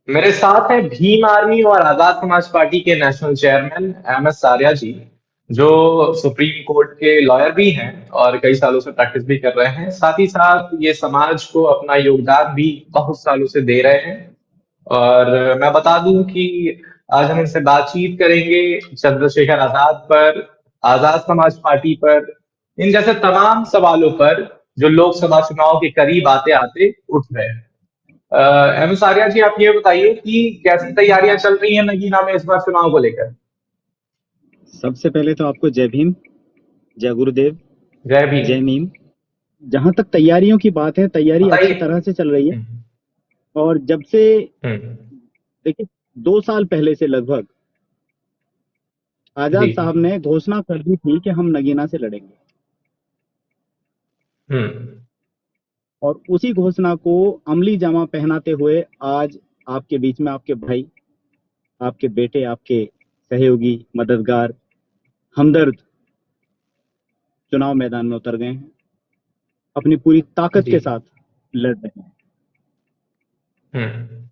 मेरे साथ है भीम आर्मी और आजाद समाज पार्टी के नेशनल चेयरमैन एम एस सारिया जी, जो सुप्रीम कोर्ट के लॉयर भी हैं और कई सालों से प्रैक्टिस भी कर रहे हैं। साथ ही साथ ये समाज को अपना योगदान भी बहुत सालों से दे रहे हैं। और मैं बता दूं कि आज हम इनसे बातचीत करेंगे चंद्रशेखर आजाद पर, आजाद समाज पार्टी पर, इन जैसे तमाम सवालों पर जो लोकसभा चुनाव के करीब आते आते उठ रहे हैं। एम एस आर्या जी, आप ये बताइए कि कैसी तैयारियां चल रही हैं नगीना में इस बार चुनाव को लेकर। सबसे पहले तो आपको जय भीम, जय गुरुदेव, जय भीम। जय मीम। जहां तक तैयारियों की बात है, तैयारी अच्छी बताइए। तरह से चल रही है। हम्म। और जब से हम्म। देखिए, 2 साल पहले से लगभग जी। आजाद साहब ने घोषणा कर दी थी कि हम नगीना से लड़ेंगे। हम्म। और उसी घोषणा को अमली जामा पहनाते हुए आज आपके बीच में आपके भाई, आपके बेटे, आपके सहयोगी, मददगार, हमदर्द चुनाव मैदान में उतर गए हैं, अपनी पूरी ताकत जी। के साथ लड़ रहे हैं। हम्म।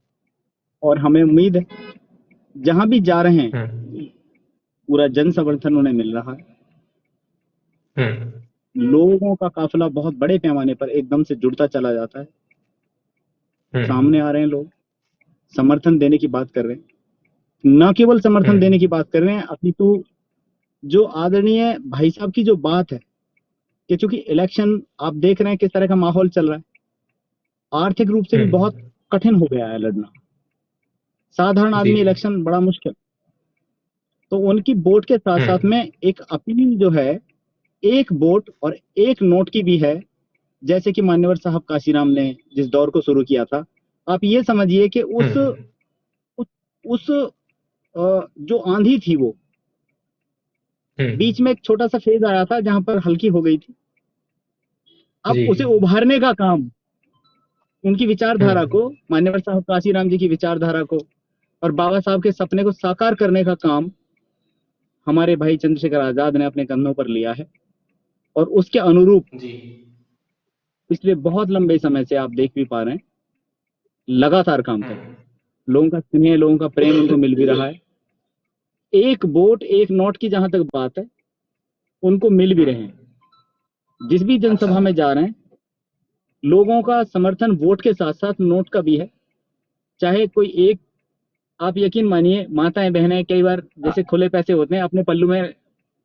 और हमें उम्मीद है, जहां भी जा रहे हैं हम्म। पूरा जन समर्थन उन्हें मिल रहा है। हम्म। लोगों का काफिला बहुत बड़े पैमाने पर एकदम से जुड़ता चला जाता है। सामने हम्म। आ रहे हैं लोग, समर्थन देने की बात कर रहे हैं। न केवल समर्थन देने की हम्म। बात कर रहे हैं, अपितु जो आदरणीय भाई साहब की जो बात है कि चूंकि इलेक्शन आप देख रहे हैं किस तरह का माहौल चल रहा है, आर्थिक रूप से भी बहुत हम्म। कठिन हो गया है लड़ना। साधारण जी। आदमी इलेक्शन बड़ा मुश्किल। तो उनकी वोट के साथ साथ हम्म। में एक अपील जो है, एक वोट और एक नोट की भी है। जैसे कि मान्यवर साहब काशीराम ने जिस दौर को शुरू किया था, आप ये समझिए कि हम्म। उस, उस जो आंधी थी वो बीच हम्म। में एक छोटा सा फेज आया था जहां पर हल्की हो गई थी। अब जी। उसे उभारने का काम, उनकी विचारधारा हम्म। को, मान्यवर साहब काशीराम जी की विचारधारा को और बाबा साहब के सपने को साकार करने का काम हमारे भाई चंद्रशेखर आजाद ने अपने कंधों पर लिया है। और उसके अनुरूप जी। पिछले बहुत लंबे समय से आप देख भी पा रहे हैं, लगातार काम कर रहे हैं। हम्म। लोगों का स्नेह, लोगों का प्रेम उनको मिल भी रहा है। एक वोट एक नोट की जहां तक बात है, उनको मिल भी रहे हैं। हम्म। जिस भी अच्छा। जनसभा में जा रहे हैं, लोगों का समर्थन वोट के साथ साथ नोट का भी है। चाहे कोई एक, आप यकीन मानिए, माताएं बहनें कई बार जैसे खुले पैसे होते हैं अपने पल्लू में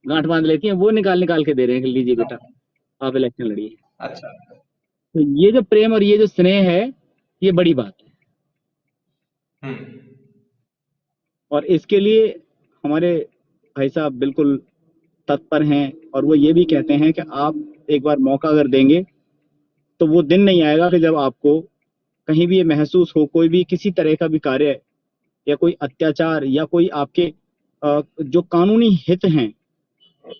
गांठ बांध लेती हैं, वो निकाल निकाल के दे रहे हैं कि लीजिए बेटा, आप इलेक्शन लड़िए। अच्छा। तो ये जो प्रेम और ये जो स्नेह है, ये बड़ी बात है। हम्म। और इसके लिए हमारे भाई साहब बिल्कुल तत्पर हैं। और वो ये भी कहते हैं कि आप एक बार मौका अगर देंगे तो वो दिन नहीं आएगा कि जब आपको कहीं भी ये महसूस हो, कोई भी किसी तरह का भी कार्य या कोई अत्याचार या कोई आपके जो कानूनी हित हैं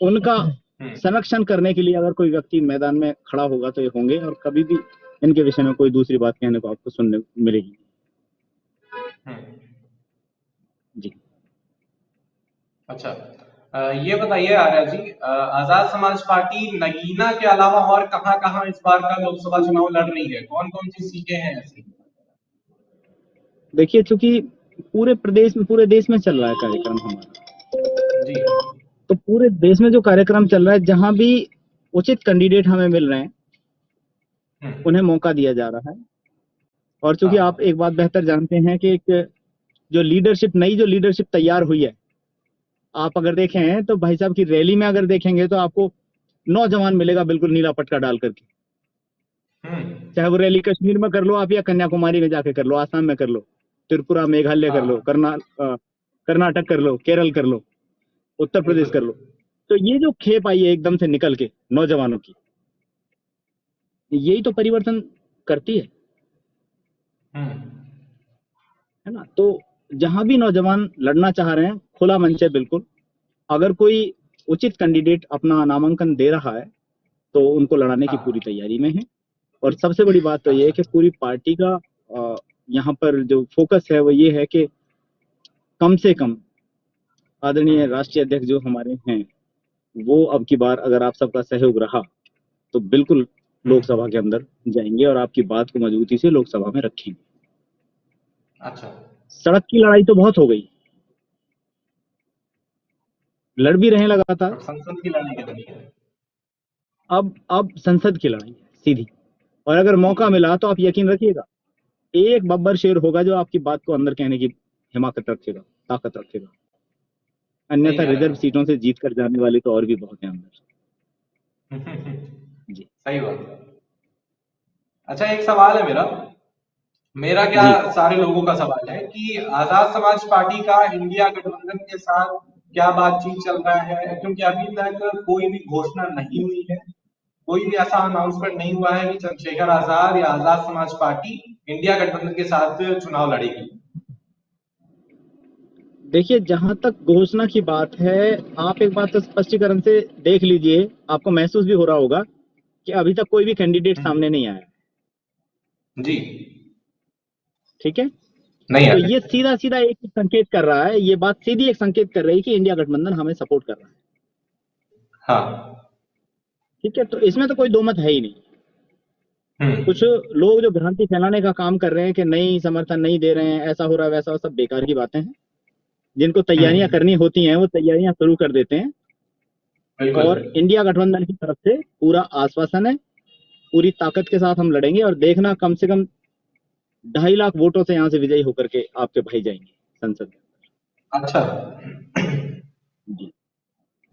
उनका हम्म। संरक्षण करने के लिए अगर कोई व्यक्ति मैदान में खड़ा होगा तो ये होंगे। और कभी भी इनके विषय में कोई दूसरी बात कहने को आपको सुनने को मिलेगी। हम्म। जी। अच्छा। ये बताइए आर्या जी, आजाद समाज पार्टी नगीना के अलावा और कहाँ कहाँ इस बार का लोकसभा चुनाव लड़ रही है, कौन कौन सी सीटें हैं ऐसी। देखिए, चूंकि पूरे प्रदेश में, पूरे देश में चल रहा है कार्यक्रम हमारा, जी। तो पूरे देश में जो कार्यक्रम चल रहा है, जहां भी उचित कैंडिडेट हमें मिल रहे हैं हम्म। उन्हें मौका दिया जा रहा है। और चूंकि आप हाँ। एक बात बेहतर जानते हैं कि एक जो लीडरशिप, नई जो लीडरशिप तैयार हुई है, आप अगर देखें तो भाई साहब की रैली में अगर देखेंगे तो आपको नौजवान मिलेगा बिल्कुल नीला पटका डाल करके। हम्म। चाहे वो रैली कश्मीर में कर लो आप, या कन्याकुमारी में जाके कर लो, आसाम में कर लो, त्रिपुरा, मेघालय कर लो, हाँ। कर्नाटक कर लो, केरल कर लो, उत्तर प्रदेश बिल्कुल। कर लो। तो ये जो खेप आई है एकदम से निकल के नौजवानों की, यही तो परिवर्तन करती हम्म। है ना। तो जहां भी नौजवान लड़ना चाह रहे हैं, खुला मंच है बिल्कुल। अगर कोई उचित कैंडिडेट अपना नामांकन दे रहा है तो उनको लड़ाने की पूरी हाँ। तैयारी में है। और सबसे बड़ी बात तो ये है अच्छा। कि पूरी पार्टी का यहाँ पर जो फोकस है वो ये है कि कम से कम आदरणीय हम्म। राष्ट्रीय अध्यक्ष जो हमारे हैं, वो अब की बार अगर आप सबका सहयोग रहा तो बिल्कुल लोकसभा हम्म। के अंदर जाएंगे और आपकी बात को मजबूती से लोकसभा में रखेंगे। अच्छा। सड़क की लड़ाई तो बहुत हो गई, लड़ भी रहे हैं लगातार। अब संसद की लड़ाई कितनी है? अब संसद की लड़ाई है सीधी। और अगर मौका मिला तो आप यकीन रखिएगा, एक बब्बर शेर होगा जो आपकी बात को अंदर कहने की हिमाकत रखेगा, ताकत रखेगा। सही अन्यथा कह रहे रिजर्व सीटों से जीत कर जाने वाले तो और भी बहुत हैं अंदर। हो। जी सही बात है। अच्छा, एक सवाल है मेरा। मेरा क्या, जी। सारे लोगों का सवाल है कि आजाद समाज पार्टी का इंडिया गठबंधन के साथ क्या बातचीत चल रहा है, क्योंकि अभी तक कोई भी घोषणा नहीं हुई है, कोई भी ऐसा अनाउंसमेंट नहीं हुआ है कि चंद्रशेखर आजाद या आजाद समाज पार्टी इंडिया गठबंधन के साथ चुनाव लड़ेगी। देखिए, जहां तक घोषणा की बात है, आप एक बात तो स्पष्टीकरण से देख लीजिए, आपको महसूस भी हो रहा होगा कि अभी तक कोई भी कैंडिडेट सामने नहीं आया। जी। ठीक है, नहीं तो है। ये सीधा सीधा एक ही संकेत कर रहा है, ये बात सीधी एक संकेत कर रही है कि इंडिया गठबंधन हमें सपोर्ट कर रहा है। हाँ। ठीक है, तो इसमें तो कोई दो मत है ही नहीं। हम्म। कुछ लोग जो भ्रांति फैलाने का काम कर रहे हैं कि नहीं समर्थन नहीं दे रहे हैं, ऐसा हो रहा है वैसा हो, सब बेकार की बातें हैं। जिनको तैयारियां हम्म। करनी होती हैं वो तैयारियां शुरू कर देते हैं। बिल्कुल। और इंडिया गठबंधन की तरफ से पूरा आश्वासन है, पूरी ताकत के साथ हम लड़ेंगे, और देखना कम से कम 2.5 लाख वोटों से यहाँ से विजयी होकर के आपके भाई जाएंगे संसद में। अच्छा, जी,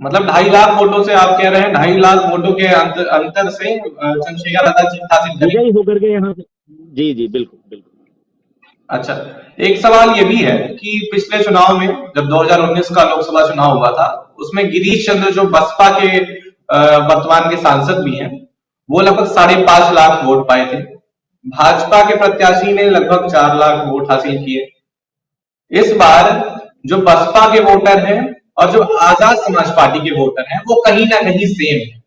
मतलब 2.5 लाख वोटों से आप कह रहे हैं, 2.5 लाख वोटों के अंतर से चंद्रशेखर आजाद जीत हासिल करेंगे। विजयी होकर के यहाँ से। जी जी, बिल्कुल बिल्कुल। अच्छा, एक सवाल ये भी है कि पिछले चुनाव में जब 2019 का लोकसभा चुनाव हुआ था, उसमें गिरीश चंद्र जो बसपा के वर्तमान के सांसद भी हैं, वो लगभग 5.5 लाख वोट पाए थे। भाजपा के प्रत्याशी ने लगभग 4 लाख वोट हासिल किए। इस बार जो बसपा के वोटर हैं और जो आजाद समाज पार्टी के वोटर हैं, वो कहीं ना कहीं सेम है।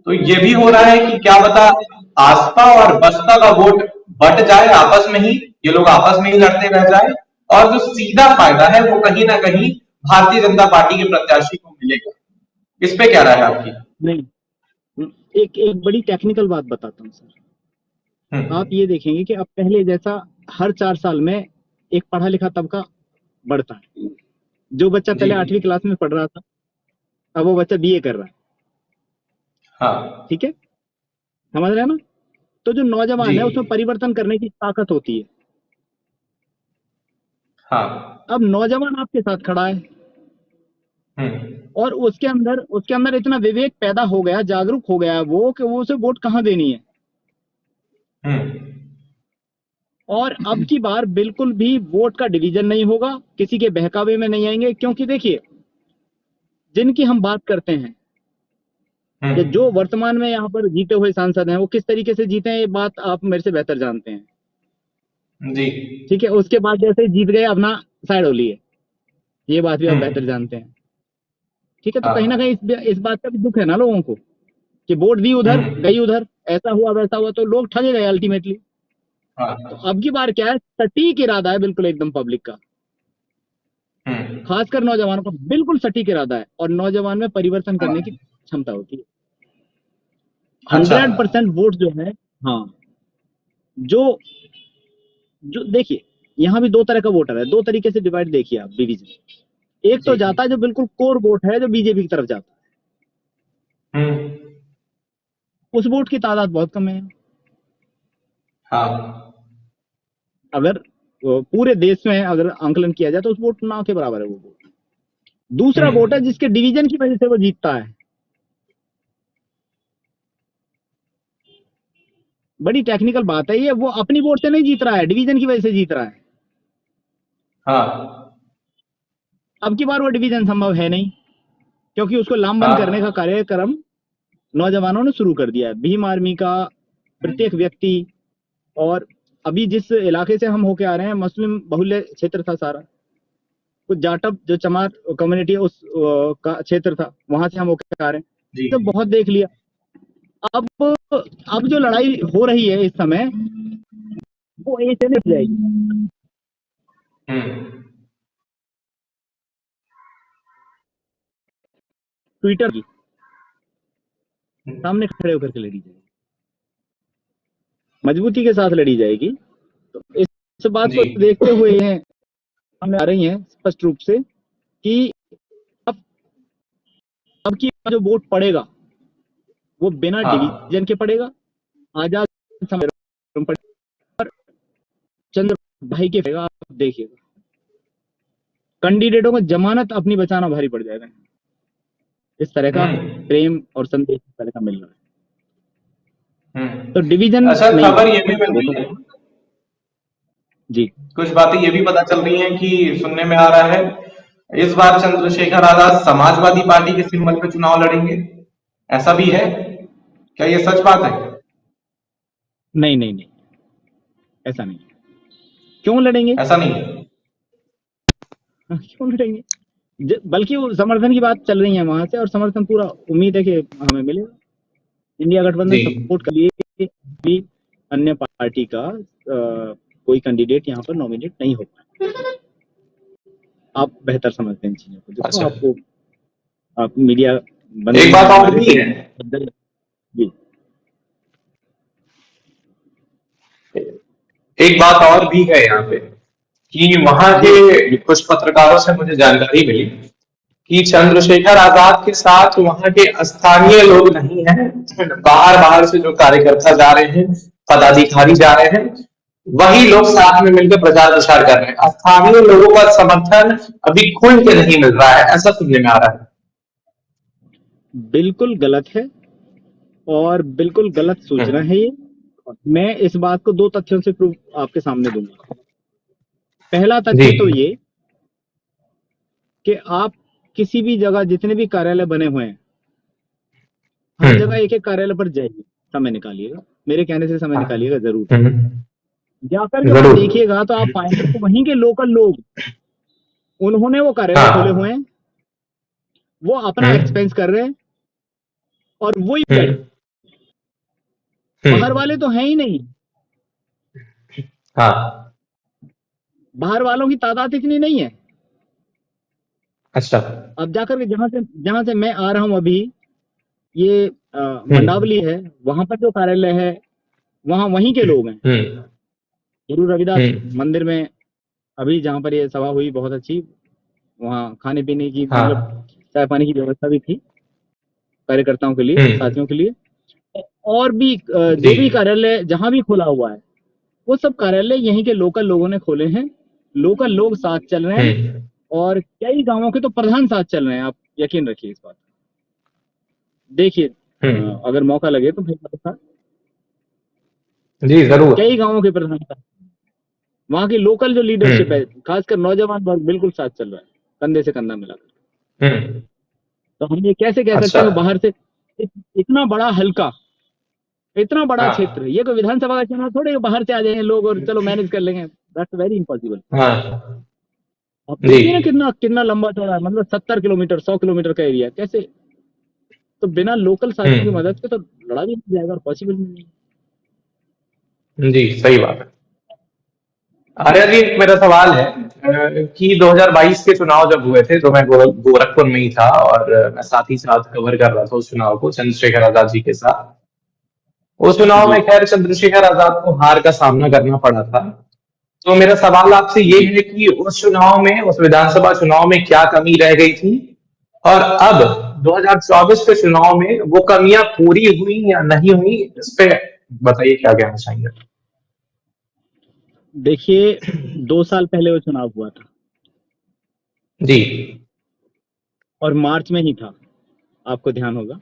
तो ये भी हो रहा है कि क्या बता, आसपा और बसपा का वोट बट जाए आपस में ही, ये लोग आपस में ही लड़ते रह जाए, और जो सीधा फायदा है वो कहीं ना कहीं भारतीय जनता पार्टी के प्रत्याशी को मिलेगा। इस पे क्या राय है आपकी? नहीं, एक एक बड़ी टेक्निकल बात बताता हूँ सर। आप हम्म। ये देखेंगे कि अब पहले जैसा हर 4 साल में एक पढ़ा लिखा तबका बढ़ता है। जो बच्चा जी। पहले 8वीं क्लास में पढ़ रहा था, अब वो बच्चा बीए कर रहा है। हाँ। ठीक है, समझ रहे हैं ना? तो जो जी। नौजवान है उसमें परिवर्तन करने की ताकत होती है। हाँ। अब नौजवान आपके साथ खड़ा है, हम्म। और उसके अंदर इतना विवेक पैदा हो गया, जागरूक हो गया वो, कि वो उसे वोट कहाँ देनी है। हम्म। और अब की बार बिल्कुल भी वोट का डिवीजन नहीं होगा, किसी के बहकावे में नहीं आएंगे। क्योंकि देखिए, जिनकी हम बात करते हैं, या जो हम्म। वर्तमान में यहाँ पर जीते हुए सांसद हैं, वो किस तरीके से जीते हैं ये बात आप मेरे से बेहतर जानते हैं। जी। ठीक है, उसके बाद जैसे ही जीत गए अपना साइड हो लिए, ये बात भी आप बेहतर हम्म। जानते हैं। ठीक है, तो कहीं ना कहीं हाँ। इस बात का भी दुख है ना लोगों को, कि वोट दी उधर हम्म। गई उधर, ऐसा हुआ वैसा हुआ, तो लोग ठगे गए अल्टीमेटली। तो हाँ। अब की बार क्या है, सटीक इरादा है बिल्कुल एकदम पब्लिक का, हम्म। खासकर नौजवानों का बिल्कुल सटीक इरादा है, और नौजवान में परिवर्तन करने की हाँ। क्षमता होती है। अच्छा। 100% वोट जो है, हाँ, जो जो देखिए, यहाँ भी दो तरह का वोटर है, दो तरीके से डिवाइड देखिए आप, डिवीजन। एक जी। तो जाता है जो बिल्कुल कोर वोट है, जो बीजेपी की तरफ जाता हम्म। है, उस वोट की तादाद बहुत कम है। हाँ। अगर पूरे देश में अगर आंकलन किया जाए तो उस वोट ना के बराबर है वो वोट। दूसरा वोट है हम्म। जिसके डिवीजन की वजह से वो जीतता है। बड़ी टेक्निकल बात है ये, वो अपनी वोट से नहीं जीत रहा है, डिवीजन की वजह से जीत रहा है। हाँ। अब की बार वो डिवीजन संभव है नहीं, क्योंकि उसको लामबंद करने का हाँ। कार्यक्रम नौजवानों ने शुरू कर दिया है। भीम आर्मी का प्रत्येक व्यक्ति, और अभी जिस इलाके से हम होके आ रहे हैं, मुस्लिम बहुल्य क्षेत्र था सारा, कुछ जाटव जो चमार कम्युनिटी है उस का क्षेत्र था, वहां से हम होके आ रहे हैं, जी। तो बहुत देख लिया। अब अब जो लड़ाई हो रही है इस समय, वो ऐसे नहीं जाएगी, हम्म। ट्विटर की सामने खड़े होकर के लड़ी जाएगी, मजबूती के साथ लड़ी जाएगी। तो इस बात जी। को देखते हुए सामने आ रही हैं स्पष्ट रूप से कि अब अब की जो वोट पड़ेगा वो बिना हाँ। डिवीजन के पड़ेगा, आजाद समाज पड़ेगा और चंद्र भाई के पड़ेगा। आप देखिएगा कैंडिडेटों को जमानत अपनी बचाना भारी पड़ जाएगा। इस तरह का हम्म। प्रेम और संदेश इस तरह का मिल रहा है, तो हम्म। डिवीजन अच्छा, नहीं खबर होगा ये भी मिल वो रही तो। है, जी। कुछ बातें ये भी पता चल रही हैं कि सुनने में आ रहा है इस बार चंद्रशेखर आजाद समाजवादी पार्टी के सिंबल पे चुनाव लड़ेंगे। ऐसा भी है? क्या ये सच बात है? नहीं नहीं नहीं, ऐसा नहीं। क्यों लड़ेंगे? ऐसा नहीं है? क्यों लड़ेंगे? बल्कि वो समर्थन की बात चल रही है वहां से, और समर्थन पूरा उम्मीद है कि हमें मिलेगा। इंडिया गठबंधन जी। सपोर्ट कर लिए भी अन्य पार्टी का कोई कैंडिडेट यहाँ पर नॉमिनेट नहीं हो पाए। आप बेहतर समझते हैं इन चीजों को, देखो अच्छा, आपको, आप मीडिया बंधु एक हैं बात और हमारे भी तो है, जी। एक बात और भी है यहाँ पे कि वहां जी के कुछ पत्रकारों से मुझे जानकारी मिली कि चंद्रशेखर आजाद के साथ वहां के स्थानीय लोग नहीं हैं, बाहर बाहर से जो कार्यकर्ता जा रहे हैं, पदाधिकारी जा रहे हैं, वही लोग साथ में मिलकर प्रचार प्रसार कर रहे हैं। स्थानीय लोगों का समर्थन अभी खुल के नहीं मिल रहा है, ऐसा सुनने में आ रहा है। बिल्कुल गलत है, और बिल्कुल गलत सूचना हम्म। है ये। मैं इस बात को दो तथ्यों से प्रूव आपके सामने दूंगा। पहला जी। तथ्य तो ये कि आप किसी भी जगह जितने भी कार्यालय बने हुए हैं, हर जगह एक एक कार्यालय पर जाइए, समय निकालिएगा, मेरे कहने से समय निकालिएगा जरूर। हम्म। जाकर के वहां जरूर। देखिएगा तो आप पाएंगे कि वहीं के लोकल लोग, उन्होंने वो कार्यालय खोले हुए हाँ। हैं, वो अपना हम्म। एक्सपेंस कर रहे हैं, और वही लड़, हम्म। बाहर हम्म। वाले तो हैं ही नहीं। हाँ। बाहर वालों की तादाद इतनी नहीं है। अच्छा। अब जाकर के जहां से मैं आ रहा हूं अभी, ये हम्म। मंडावली है, वहां पर जो कार्यालय है वहां वहीं के लोग हैं। हम्म। गुरु रविदास हम्म। मंदिर में अभी जहां पर ये सभा हुई, बहुत अच्छी, वहां खाने पीने की, मतलब हाँ। चाय पानी की व्यवस्था भी थी कार्यकर्ताओं के लिए, हम्म। साथियों के लिए। और भी जी। जो भी कार्यालय जहां भी खुला हुआ है, वो सब कार्यालय यहीं के लोकल लोगों ने खोले हैं। लोकल लोग साथ चल रहे हैं, हम्म। और कई गांवों के तो प्रधान साथ चल रहे हैं। आप यकीन रखिए इस बात, देखिए हम्म। अगर मौका लगे तो भाई मेरे साथ, जी, जरूर। कई गांवों के प्रधान साथ, वहां की लोकल जो लीडरशिप है, हम्म। खासकर नौजवान वर्ग बिल्कुल साथ चल रहा है, कंधे से कंधा मिलाकर। हम्म। तो हम ये कैसे कह सकते अच्छा। हैं कि बाहर से इतना बड़ा हल्का, इतना बड़ा क्षेत्र, हाँ। ये कोई विधानसभा का चुनाव थोड़े बाहर से आ जाएंगे लोग और चलो मैनेज कर लेंगे, दैट्स वेरी इम्पॉसिबल। हाँ। आप जी। देखिए ना कितना कितना लंबा चौड़ा है, मतलब 70 किलोमीटर, 100 किलोमीटर का एरिया, कैसे? तो बिना लोकल साथियों की मदद के तो लड़ा भी नहीं जाएगा, और पॉसिबल नहीं है। जी, सही बात है। आर्या जी, एक मेरा सवाल है कि 2022 के चुनाव जब हुए थे तो मैं गोरखपुर में ही था, और मैं साथ ही साथ कवर कर रहा था उस चुनाव को चंद्रशेखर आजाद जी के साथ। उस चुनाव जी। में खैर चंद्रशेखर आजाद को हार का सामना करना पड़ा था। तो मेरा सवाल आपसे ये जी। है कि उस चुनाव में, उस विधानसभा चुनाव में क्या कमी रह गई थी, और अब 2024 के चुनाव में वो कमियां पूरी हुई या नहीं हुई, इस पे बताइए, क्या कहना चाहेंगे? देखिए 2 साल पहले वो चुनाव हुआ था, जी। और मार्च में ही था, आपको ध्यान होगा।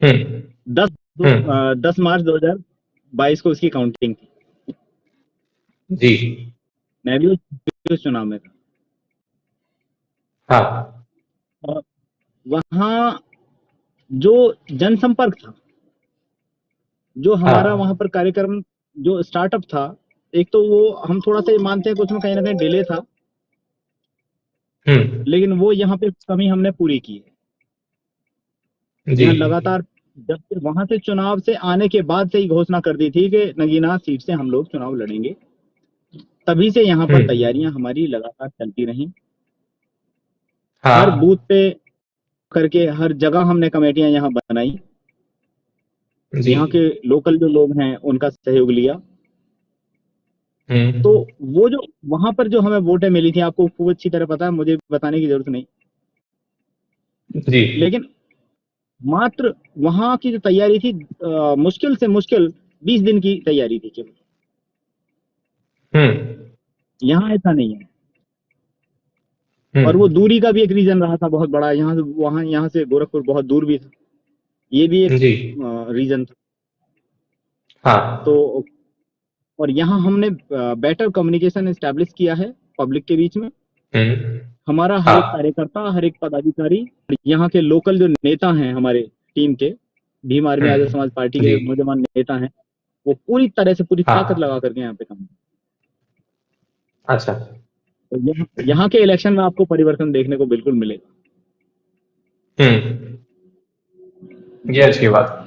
हम्म। 10 हम्म। 10 मार्च 2022 को उसकी काउंटिंग थी। जी। मैं भी उस चुनाव में था, हाँ। और वहाँ जो जनसंपर्क था, जो हमारा वहां हाँ। पर कार्यक्रम, जो स्टार्टअप था, एक तो वो हम थोड़ा सा ये मानते हैं कि उसमें कहीं ना कहीं डिले था, हम्म। लेकिन वो यहाँ पे कमी हमने पूरी की है। जी। यहाँ लगातार, जब से वहां से चुनाव से आने के बाद से ही घोषणा कर दी थी कि नगीना सीट से हम लोग चुनाव लड़ेंगे, तभी से यहाँ पर हम्म। तैयारियां हमारी लगातार चलती रहीं। हर बूथ हाँ। पे करके हर जगह हमने कमेटियां यहाँ बनाई, जी। यहाँ के लोकल जो लोग हैं उनका सहयोग लिया, तो हम्म। वो जो वहां पर जो हमें वोटें मिली थी, आपको खूब अच्छी तरह पता है, मुझे बताने की जरूरत नहीं। जी। लेकिन मात्र वहां की जो तैयारी थी, मुश्किल से मुश्किल 20 दिन की तैयारी थी केवल। हम्म। यहाँ ऐसा नहीं है। और वो हम्म। दूरी का भी एक रीजन रहा था बहुत बड़ा, यहाँ से वहां, यहाँ से गोरखपुर बहुत दूर भी था, ये भी एक जी। रीजन था। हाँ। तो और यहाँ हमने बेटर कम्युनिकेशन एस्टेब्लिश किया है पब्लिक के बीच में। हम्म। हमारा हर एक हाँ। कार्यकर्ता, हर एक पदाधिकारी, यहाँ के लोकल जो नेता हैं हमारे टीम के, भीम आर्मी आजाद समाज पार्टी के जी। नौजवान नेता हैं, वो पूरी तरह से पूरी ताकत लगा हाँ। करके यहाँ पे काम। अच्छा। तो यहाँ के इलेक्शन में आपको परिवर्तन देखने को बिल्कुल मिलेगा। ये अच्छी बात।